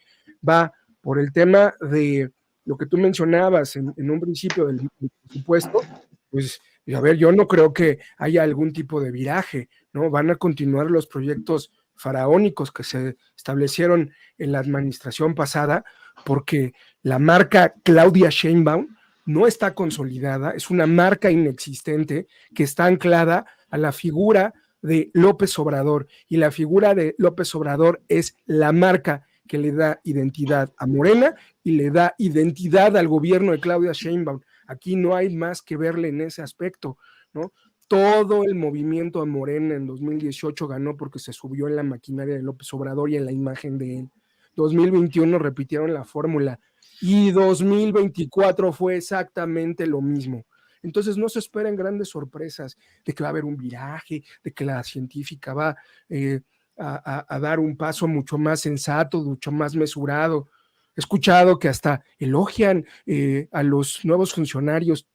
Va por el tema de lo que tú mencionabas en un principio del presupuesto, pues, a ver, yo no creo que haya algún tipo de viraje, ¿no? Van a continuar los proyectos faraónicos que se establecieron en la administración pasada, porque la marca Claudia Sheinbaum no está consolidada, es una marca inexistente que está anclada a la figura de López Obrador, y la figura de López Obrador es la marca que le da identidad a Morena y le da identidad al gobierno de Claudia Sheinbaum. Aquí no hay más que verle en ese aspecto, ¿no? Todo el movimiento a Morena en 2018 ganó porque se subió en la maquinaria de López Obrador y en la imagen de él. 2021 repitieron la fórmula y 2024 fue exactamente lo mismo. Entonces no se esperen grandes sorpresas de que va a haber un viraje, de que la científica va a dar un paso mucho más sensato, mucho más mesurado. He escuchado que hasta elogian a los nuevos funcionarios.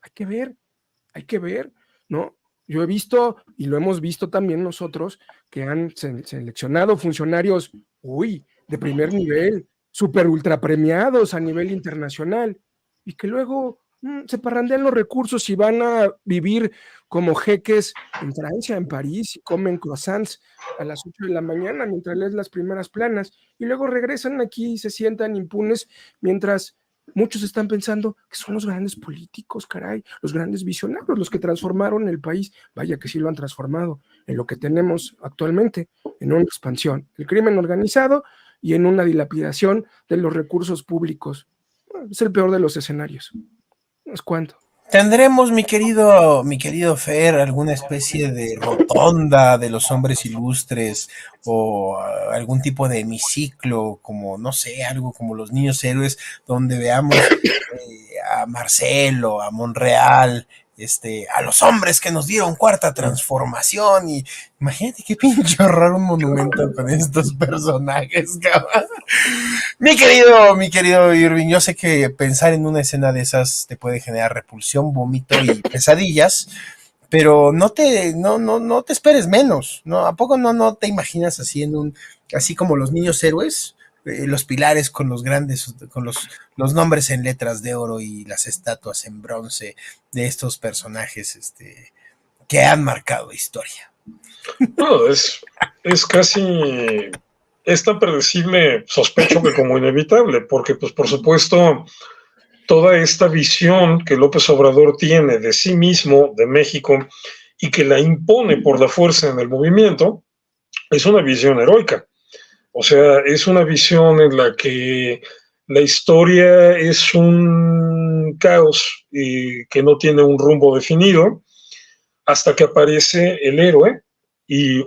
Hay que ver, ¿no? Yo he visto, y lo hemos visto también nosotros, que han seleccionado funcionarios, de primer nivel, súper ultra premiados a nivel internacional, y que luego se parrandean los recursos y van a vivir como jeques en Francia, en París, y comen croissants a las 8 de la mañana mientras lees las primeras planas, y luego regresan aquí y se sientan impunes mientras muchos están pensando que son los grandes políticos, caray, los grandes visionarios, los que transformaron el país. Vaya que sí lo han transformado en lo que tenemos actualmente, en una expansión, el crimen organizado y en una dilapidación de los recursos públicos. Es el peor de los escenarios. No es cuánto. ¿Tendremos, mi querido Fer, alguna especie de rotonda de los hombres ilustres o algún tipo de hemiciclo, como, no sé, algo como los niños héroes, donde veamos a Marcelo, a Monreal, a los hombres que nos dieron cuarta transformación? Y imagínate qué pinche horror un monumento con estos personajes, cabrón. Mi querido Irving, yo sé que pensar en una escena de esas te puede generar repulsión, vómito y pesadillas, pero no te esperes menos, ¿no? ¿A poco no te imaginas así así como los niños héroes? Los pilares con los grandes, con los nombres en letras de oro y las estatuas en bronce de estos personajes que han marcado historia. No, es casi, es tan predecible, sospecho, que como inevitable, porque pues por supuesto toda esta visión que López Obrador tiene de sí mismo, de México, y que la impone por la fuerza en el movimiento, es una visión heroica. O sea, es una visión en la que la historia es un caos y que no tiene un rumbo definido hasta que aparece el héroe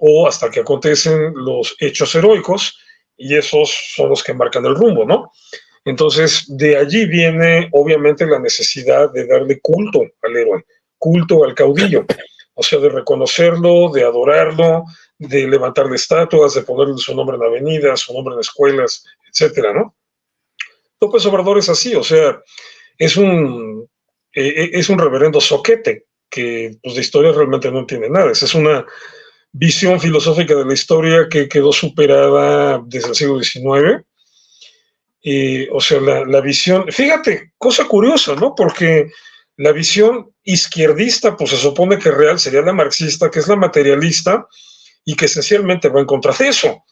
o hasta que acontecen los hechos heroicos, y esos son los que marcan el rumbo, ¿no? Entonces, de allí viene obviamente la necesidad de darle culto al héroe, culto al caudillo, o sea, de reconocerlo, de adorarlo, de levantarle estatuas, de ponerle su nombre en avenidas, su nombre en escuelas, etcétera, ¿no? López Obrador es así, o sea, es un reverendo soquete que pues de historia realmente no entiende nada. Esa es una visión filosófica de la historia que quedó superada desde el siglo XIX. O sea, la visión, fíjate, cosa curiosa, ¿no? Porque la visión izquierdista, pues se supone que real sería la marxista, que es la materialista, y que esencialmente va en contra de eso.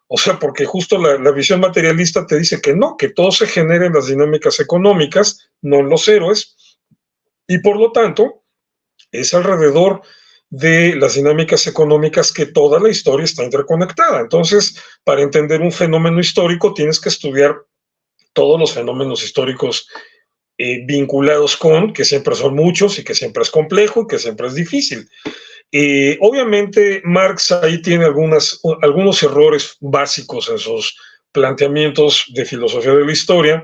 O sea, porque justo la visión materialista te dice que no, que todo se genera en las dinámicas económicas, no en los héroes, y por lo tanto es alrededor de las dinámicas económicas que toda la historia está interconectada. Entonces, para entender un fenómeno histórico tienes que estudiar todos los fenómenos históricos vinculados con, que siempre son muchos y que siempre es complejo y que siempre es difícil. Obviamente Marx ahí tiene algunos errores básicos en sus planteamientos de filosofía de la historia,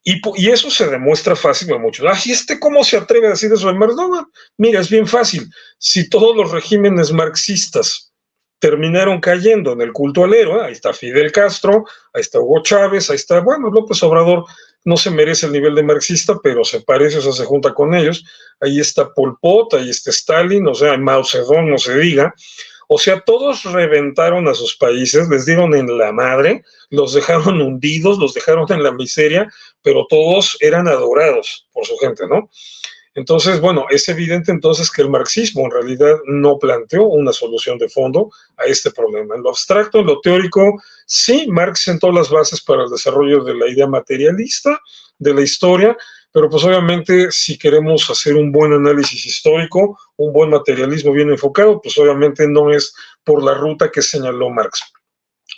y eso se demuestra fácil a muchos. ¿Y cómo se atreve a decir eso de Marx? No, mira, es bien fácil. Si todos los regímenes marxistas terminaron cayendo en el culto al héroe, ahí está Fidel Castro, ahí está Hugo Chávez, ahí está, bueno, López Obrador no se merece el nivel de marxista, pero se parece, o sea, se junta con ellos. Ahí está Pol Pot, ahí está Stalin, o sea, Mao Zedong, no se diga. O sea, todos reventaron a sus países, les dieron en la madre, los dejaron hundidos, los dejaron en la miseria, pero todos eran adorados por su gente, ¿no? Entonces, bueno, es evidente entonces que el marxismo en realidad no planteó una solución de fondo a este problema. En lo abstracto, en lo teórico, sí, Marx sentó las bases para el desarrollo de la idea materialista de la historia, pero pues obviamente si queremos hacer un buen análisis histórico, un buen materialismo bien enfocado, pues obviamente no es por la ruta que señaló Marx.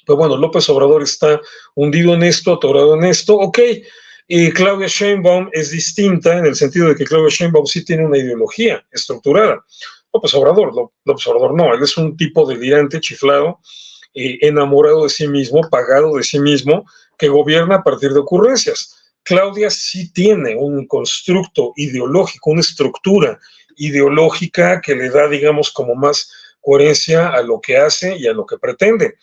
Pero bueno, López Obrador está hundido en esto, atorado en esto, ok. Claudia Sheinbaum es distinta en el sentido de que Claudia Sheinbaum sí tiene una ideología estructurada. López Obrador no, él es un tipo delirante, chiflado, enamorado de sí mismo, pagado de sí mismo, que gobierna a partir de ocurrencias. Claudia sí tiene un constructo ideológico, una estructura ideológica que le da, digamos, como más coherencia a lo que hace y a lo que pretende.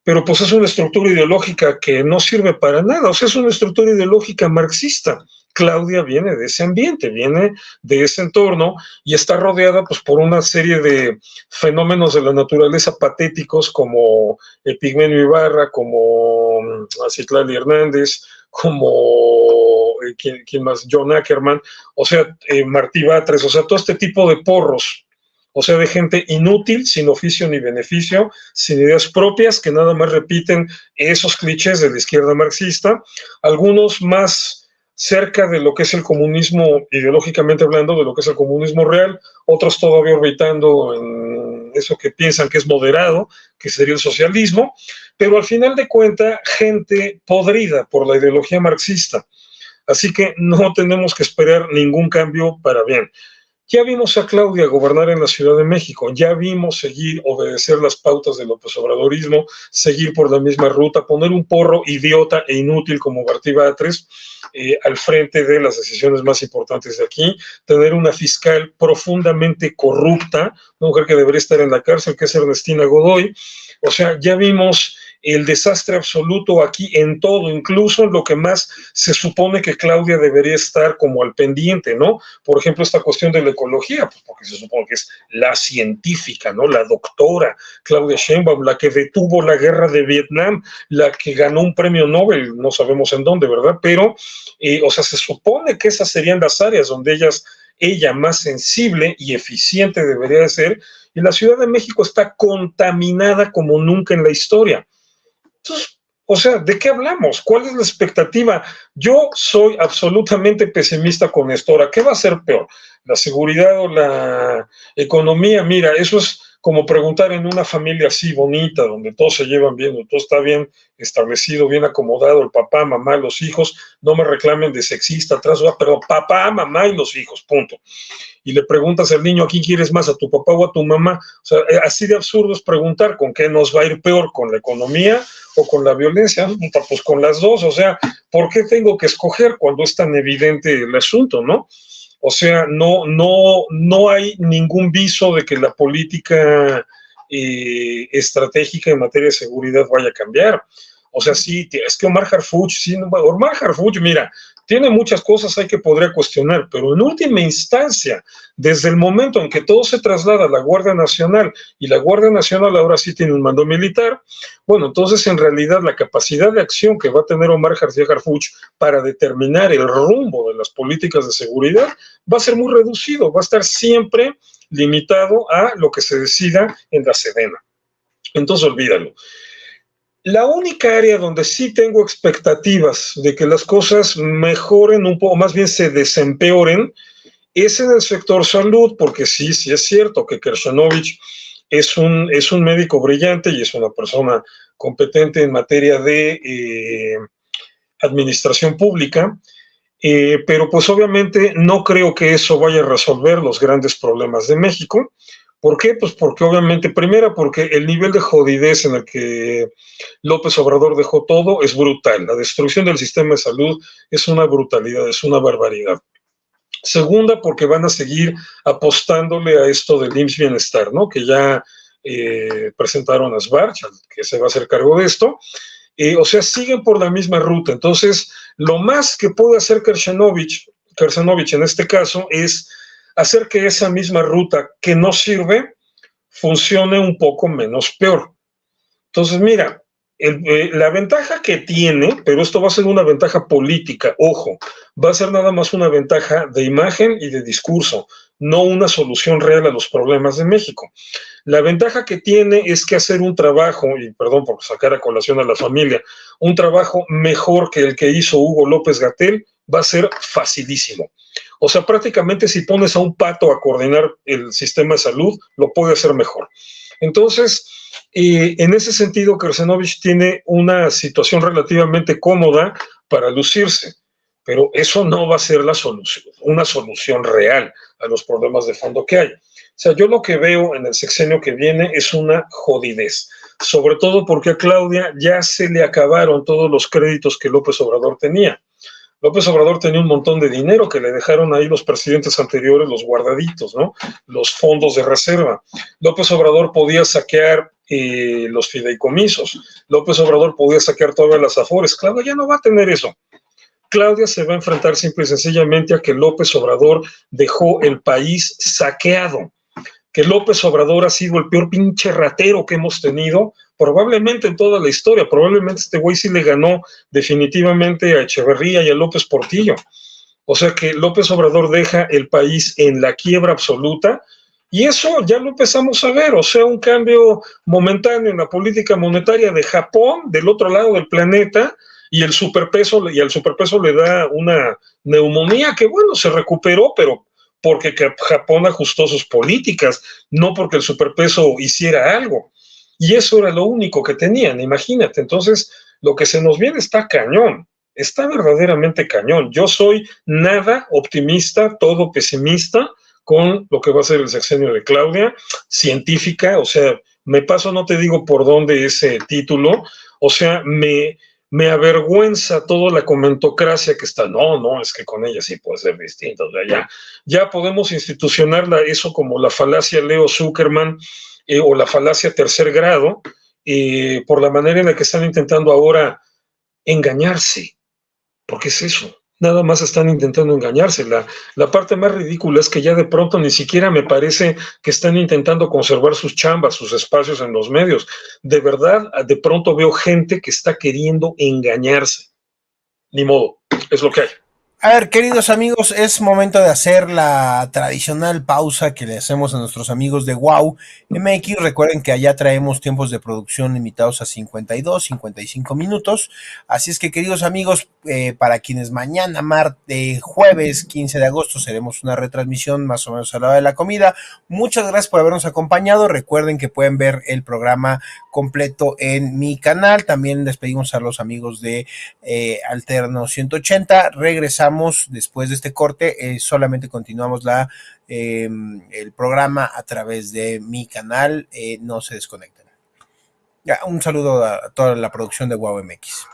Pero pues es una estructura ideológica que no sirve para nada, o sea, es una estructura ideológica marxista. Claudia viene de ese ambiente, viene de ese entorno y está rodeada pues por una serie de fenómenos de la naturaleza patéticos como Epigmenio Ibarra, como Citlali Hernández, como ¿quién más? John Ackerman, o sea, Martí Batres, o sea, todo este tipo de porros, o sea, de gente inútil, sin oficio ni beneficio, sin ideas propias, que nada más repiten esos clichés de la izquierda marxista, algunos más cerca de lo que es el comunismo, ideológicamente hablando, de lo que es el comunismo real, otros todavía orbitando en eso que piensan que es moderado, que sería el socialismo, pero al final de cuentas, gente podrida por la ideología marxista. Así que no tenemos que esperar ningún cambio para bien. Ya vimos a Claudia gobernar en la Ciudad de México, ya vimos seguir, obedecer las pautas del López Obradorismo, seguir por la misma ruta, poner un porro idiota e inútil como Martí Batres al frente de las decisiones más importantes de aquí, tener una fiscal profundamente corrupta, una mujer que debería estar en la cárcel, que es Ernestina Godoy. O sea, ya vimos el desastre absoluto aquí en todo, incluso en lo que más se supone que Claudia debería estar como al pendiente, ¿no? Por ejemplo, esta cuestión de la ecología, pues porque se supone que es la científica, ¿no? La doctora Claudia Sheinbaum, la que detuvo la guerra de Vietnam, la que ganó un premio Nobel, no sabemos en dónde, ¿verdad? Pero, o sea, se supone que esas serían las áreas donde ella más sensible y eficiente debería de ser, y la Ciudad de México está contaminada como nunca en la historia. Entonces, o sea, ¿de qué hablamos? ¿Cuál es la expectativa? Yo soy absolutamente pesimista con esto. Ahora, ¿qué va a ser peor? ¿La seguridad o la economía? Mira, eso es como preguntar en una familia así bonita, donde todos se llevan bien, donde todo está bien establecido, bien acomodado, el papá, mamá, los hijos, no me reclamen de sexista, pero papá, mamá y los hijos, punto. Y le preguntas al niño, ¿a quién quieres más, a tu papá o a tu mamá? O sea, así de absurdo es preguntar con qué nos va a ir peor, con la economía o con la violencia. Pues con las dos, o sea, ¿por qué tengo que escoger cuando es tan evidente el asunto, no? O sea, no hay ningún viso de que la política estratégica en materia de seguridad vaya a cambiar. O sea, sí, es que Omar Harfuch, mira, tiene muchas cosas hay que podría cuestionar, pero en última instancia, desde el momento en que todo se traslada a la Guardia Nacional, y la Guardia Nacional ahora sí tiene un mando militar, bueno, entonces en realidad la capacidad de acción que va a tener Omar García Harfuch para determinar el rumbo de las políticas de seguridad va a ser muy reducido, va a estar siempre limitado a lo que se decida en la Sedena. Entonces olvídalo. La única área donde sí tengo expectativas de que las cosas mejoren un poco, más bien se desempeoren, es en el sector salud, porque sí es cierto que Kershanovich es un médico brillante y es una persona competente en materia de administración pública, pero pues obviamente no creo que eso vaya a resolver los grandes problemas de México. ¿Por qué? Pues porque obviamente, primero, porque el nivel de jodidez en el que López Obrador dejó todo es brutal. La destrucción del sistema de salud es una brutalidad, es una barbaridad. Segunda, porque van a seguir apostándole a esto del IMSS Bienestar, ¿no? Que ya presentaron a Sbarch, que se va a hacer cargo de esto. O sea, siguen por la misma ruta. Entonces, lo más que puede hacer Kershanovich en este caso es hacer que esa misma ruta que no sirve funcione un poco menos peor. Entonces, mira, la ventaja que tiene, pero esto va a ser una ventaja política, ojo, va a ser nada más una ventaja de imagen y de discurso, no una solución real a los problemas de México. La ventaja que tiene es que hacer un trabajo, y perdón por sacar a colación a la familia, un trabajo mejor que el que hizo Hugo López-Gatell, va a ser facilísimo. O sea, prácticamente si pones a un pato a coordinar el sistema de salud, lo puede hacer mejor. Entonces, en ese sentido, Krcenovic tiene una situación relativamente cómoda para lucirse, pero eso no va a ser la solución, una solución real a los problemas de fondo que hay. O sea, yo lo que veo en el sexenio que viene es una jodidez, sobre todo porque a Claudia ya se le acabaron todos los créditos que López Obrador tenía. López Obrador tenía un montón de dinero que le dejaron ahí los presidentes anteriores, los guardaditos, ¿no? Los fondos de reserva. López Obrador podía saquear los fideicomisos. López Obrador podía saquear todas las afores. Claudia ya no va a tener eso. Claudia se va a enfrentar simple y sencillamente a que López Obrador dejó el país saqueado, que López Obrador ha sido el peor pinche ratero que hemos tenido, probablemente en toda la historia. Probablemente este güey sí le ganó definitivamente a Echeverría y a López Portillo. O sea que López Obrador deja el país en la quiebra absoluta, y eso ya lo empezamos a ver. O sea, un cambio momentáneo en la política monetaria de Japón, del otro lado del planeta, y al superpeso le da una neumonía que, bueno, se recuperó, pero porque Japón ajustó sus políticas, no porque el superpeso hiciera algo. Y eso era lo único que tenían, imagínate. Entonces, lo que se nos viene está cañón, está verdaderamente cañón. Yo soy nada optimista, todo pesimista con lo que va a ser el sexenio de Claudia, científica. O sea, me paso, no te digo por dónde ese título, o sea, me avergüenza toda la comentocracia que está. No, es que con ella sí puede ser distinto. O sea, ya podemos institucionarla eso como la falacia Leo Zuckerman o la falacia tercer grado, por la manera en la que están intentando ahora engañarse. Porque es eso. Nada más están intentando engañarse. La parte más ridícula es que ya de pronto ni siquiera me parece que están intentando conservar sus chambas, sus espacios en los medios. De verdad, de pronto veo gente que está queriendo engañarse. Ni modo, es lo que hay. A ver, queridos amigos, es momento de hacer la tradicional pausa que le hacemos a nuestros amigos de WOW MX. Recuerden que allá traemos tiempos de producción limitados a 52, 55 minutos. Así es que, queridos amigos, para quienes mañana, jueves 15 de agosto, seremos una retransmisión más o menos a la hora de la comida. Muchas gracias por habernos acompañado. Recuerden que pueden ver el programa completo en mi canal. También despedimos a los amigos de Alterno 180. Regresamos después de este corte, solamente continuamos el programa a través de mi canal, no se desconecten. Un saludo a toda la producción de WOW MX.